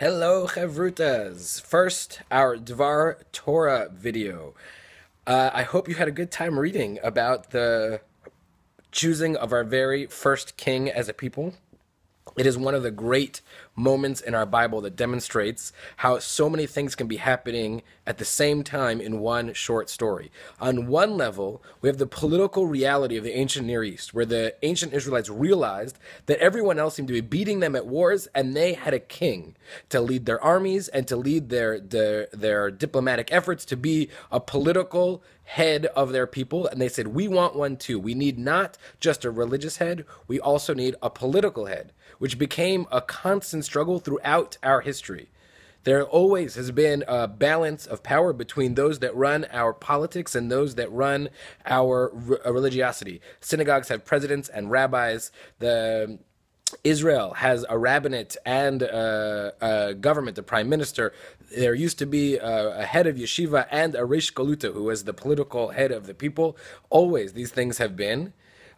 Hello, Chavrutas. First, our Dvar Torah video. I hope you had a good time reading about the choosing of our very first king as a people. It is one of the great moments in our Bible that demonstrates how so many things can be happening at the same time in one short story. On one level, we have the political reality of the ancient Near East, where the ancient Israelites realized that everyone else seemed to be beating them at wars, and they had a king to lead their armies and to lead their diplomatic efforts, to be a political head of their people. And they said, we want one too. We need not just a religious head, we also need a political head, which became a constant struggle throughout our history. There always has been a balance of power between those that run our politics and those that run our religiosity. Synagogues have presidents and rabbis. Israel has a rabbinate and a government, a prime minister. There used to be a head of yeshiva and a Reish Galuta, who was the political head of the people. Always these things have been.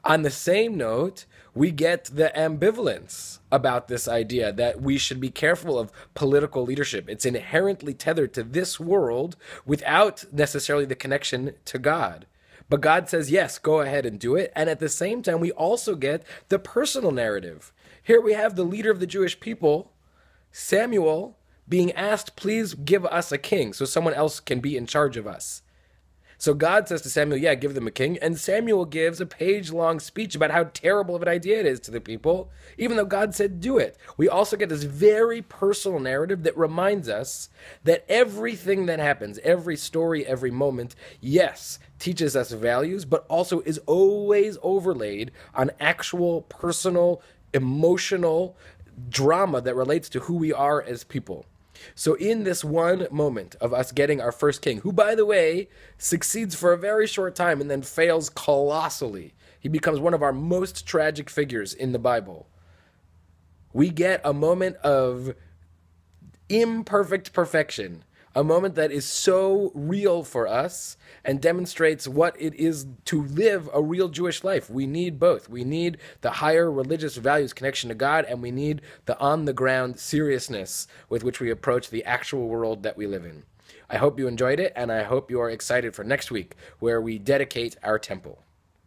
On the same note, we get the ambivalence about this idea that we should be careful of political leadership. It's inherently tethered to this world without necessarily the connection to God. But God says, yes, go ahead and do it. And at the same time, we also get the personal narrative. Here we have the leader of the Jewish people, Samuel, being asked, please give us a king so someone else can be in charge of us. So God says to Samuel, yeah, give them a king. And Samuel gives a page-long speech about how terrible of an idea it is to the people, even though God said do it. We also get this very personal narrative that reminds us that everything that happens, every story, every moment, yes, teaches us values, but also is always overlaid on actual personal, emotional drama that relates to who we are as people. So in this one moment of us getting our first king, who, by the way, succeeds for a very short time and then fails colossally, he becomes one of our most tragic figures in the Bible. We get a moment of imperfect perfection, a moment that is so real for us and demonstrates what it is to live a real Jewish life. We need both. We need the higher religious values connection to God, and we need the on-the-ground seriousness with which we approach the actual world that we live in. I hope you enjoyed it, and I hope you are excited for next week, where we dedicate our temple.